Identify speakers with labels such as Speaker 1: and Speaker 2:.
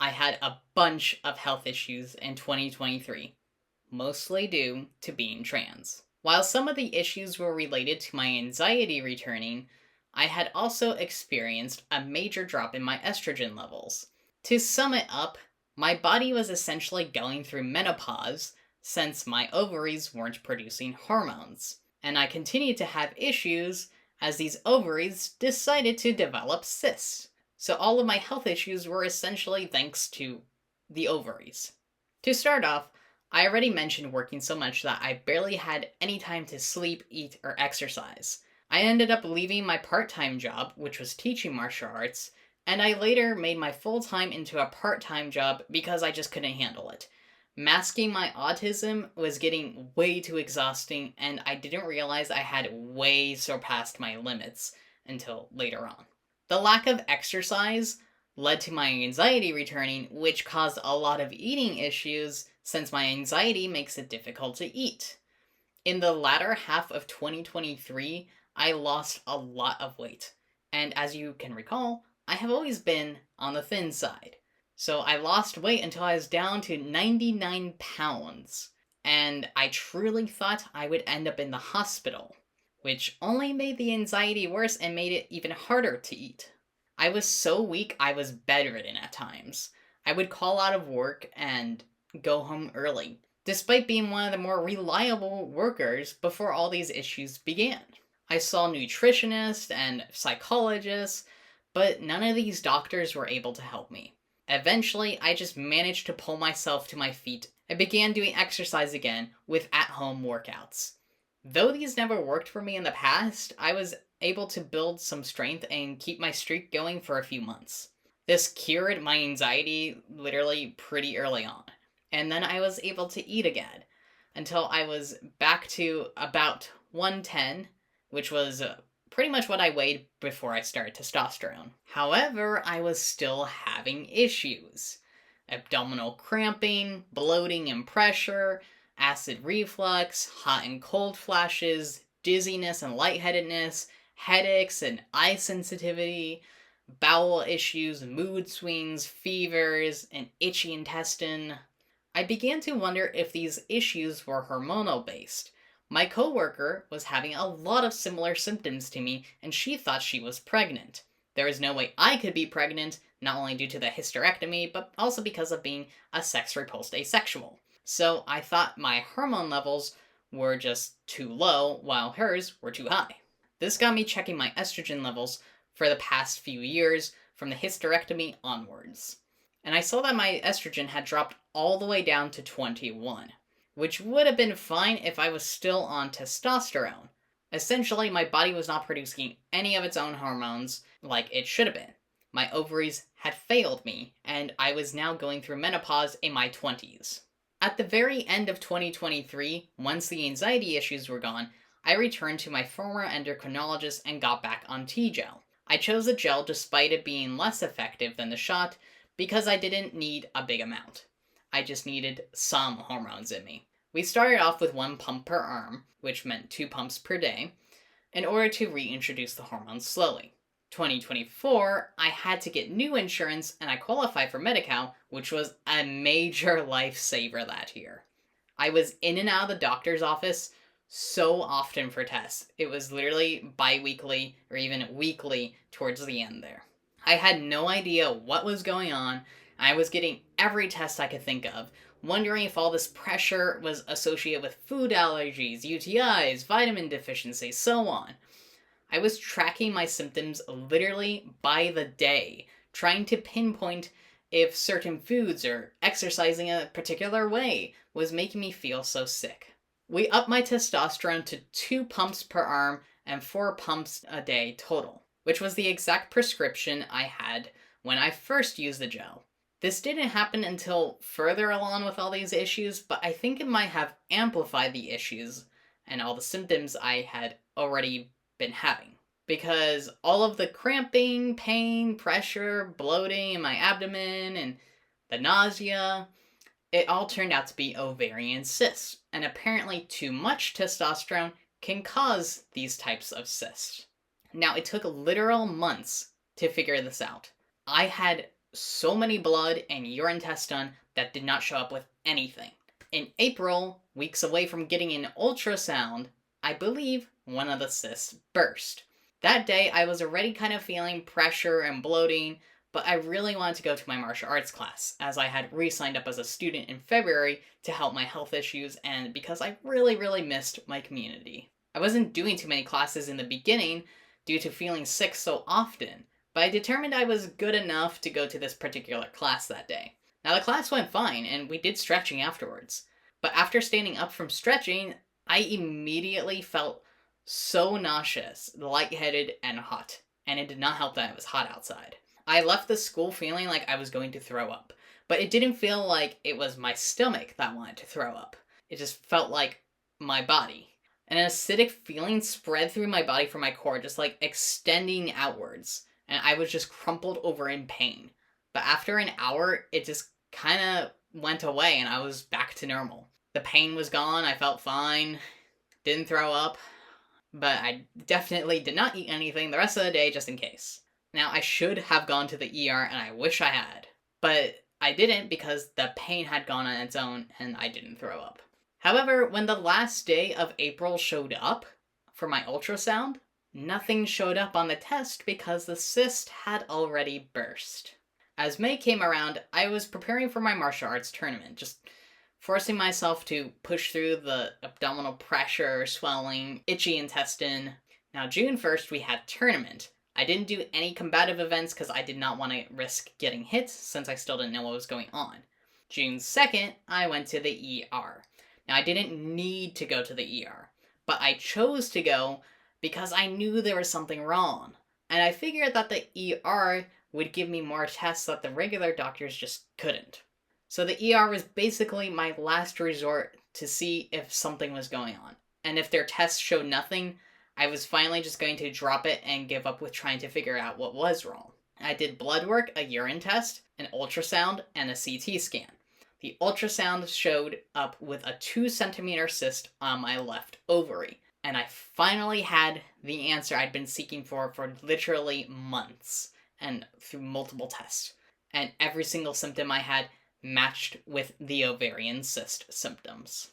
Speaker 1: I had a bunch of health issues in 2023, mostly due to being trans. While some of the issues were related to my anxiety returning, I had also experienced a major drop in my estrogen levels. To sum it up, my body was essentially going through menopause since my ovaries weren't producing hormones, and I continued to have issues as these ovaries decided to develop cysts. So all of my health issues were essentially thanks to the ovaries. To start off, I already mentioned working so much that I barely had any time to sleep, eat, or exercise. I ended up leaving my part-time job, which was teaching martial arts, and I later made my full-time into a part-time job because I just couldn't handle it. Masking my autism was getting way too exhausting, and I didn't realize I had way surpassed my limits until later on. The lack of exercise led to my anxiety returning, which caused a lot of eating issues since my anxiety makes it difficult to eat. In the latter half of 2023, I lost a lot of weight. And as you can recall, I have always been on the thin side. So I lost weight until I was down to 99 pounds. And I truly thought I would end up in the hospital, which only made the anxiety worse and made it even harder to eat. I was so weak I was bedridden at times. I would call out of work and go home early, despite being one of the more reliable workers before all these issues began. I saw nutritionists and psychologists, but none of these doctors were able to help me. Eventually, I just managed to pull myself to my feet and began doing exercise again with at-home workouts. Though these never worked for me in the past, I was able to build some strength and keep my streak going for a few months. This cured my anxiety literally pretty early on, and then I was able to eat again until I was back to about 110, which was pretty much what I weighed before I started testosterone. However, I was still having issues. Abdominal cramping, bloating and pressure, acid reflux, hot and cold flashes, dizziness and lightheadedness, headaches and eye sensitivity, bowel issues, mood swings, fevers, an itchy intestine. I began to wonder if these issues were hormonal based. My coworker was having a lot of similar symptoms to me, and she thought she was pregnant. There was no way I could be pregnant, not only due to the hysterectomy, but also because of being a sex-repulsed asexual. So I thought my hormone levels were just too low, while hers were too high. This got me checking my estrogen levels for the past few years, from the hysterectomy onwards. And I saw that my estrogen had dropped all the way down to 21, which would have been fine if I was still on testosterone. Essentially, my body was not producing any of its own hormones like it should have been. My ovaries had failed me, and I was now going through menopause in my 20s. At the very end of 2023, once the anxiety issues were gone, I returned to my former endocrinologist and got back on T-gel. I chose the gel despite it being less effective than the shot because I didn't need a big amount. I just needed some hormones in me. We started off with 1 pump per arm, which meant 2 pumps per day, in order to reintroduce the hormones slowly. 2024, I had to get new insurance and I qualified for Medi-Cal, which was a major lifesaver that year. I was in and out of the doctor's office so often for tests. It was literally bi-weekly or even weekly towards the end there. I had no idea what was going on. I was getting every test I could think of, wondering if all this pressure was associated with food allergies, UTIs, vitamin deficiency, so on. I was tracking my symptoms literally by the day, trying to pinpoint if certain foods or exercising a particular way was making me feel so sick. We upped my testosterone to 2 pumps per arm and 4 pumps a day total, which was the exact prescription I had when I first used the gel. This didn't happen until further along with all these issues, but I think it might have amplified the issues and all the symptoms I had already been having. Because all of the cramping, pain, pressure, bloating in my abdomen, and the nausea, it all turned out to be ovarian cysts. And apparently too much testosterone can cause these types of cysts. Now, it took literal months to figure this out. I had so many blood and urine tests done that did not show up with anything. In April, weeks away from getting an ultrasound, I believe one of the cysts burst. That day, I was already kind of feeling pressure and bloating, but I really wanted to go to my martial arts class, as I had re signed up as a student in February to help my health issues and because I really missed my community. I wasn't doing too many classes in the beginning due to feeling sick so often, but I determined I was good enough to go to this particular class that day. Now, the class went fine, and we did stretching afterwards. But after standing up from stretching, I immediately felt so nauseous, lightheaded, and hot. And it did not help that it was hot outside. I left the school feeling like I was going to throw up. But it didn't feel like it was my stomach that wanted to throw up. It just felt like my body. And an acidic feeling spread through my body from my core, just like extending outwards. And I was just crumpled over in pain. But after an hour, it just kind of went away and I was back to normal. The pain was gone, I felt fine, didn't throw up, but I definitely did not eat anything the rest of the day just in case. Now, I should have gone to the ER and I wish I had, but I didn't because the pain had gone on its own and I didn't throw up. However, when the last day of April showed up for my ultrasound, nothing showed up on the test because the cyst had already burst. As May came around, I was preparing for my martial arts tournament, just forcing myself to push through the abdominal pressure, swelling, itchy intestine. Now, June 1st, we had tournament. I didn't do any combative events because I did not want to risk getting hit since I still didn't know what was going on. June 2nd, I went to the ER. Now, I didn't need to go to the ER, but I chose to go because I knew there was something wrong. And I figured that the ER would give me more tests that the regular doctors just couldn't. So the ER was basically my last resort to see if something was going on. And if their tests showed nothing, I was finally just going to drop it and give up with trying to figure out what was wrong. I did blood work, a urine test, an ultrasound, and a CT scan. The ultrasound showed up with a 2 centimeter cyst on my left ovary. And I finally had the answer I'd been seeking for literally months and through multiple tests. And every single symptom I had matched with the ovarian cyst symptoms.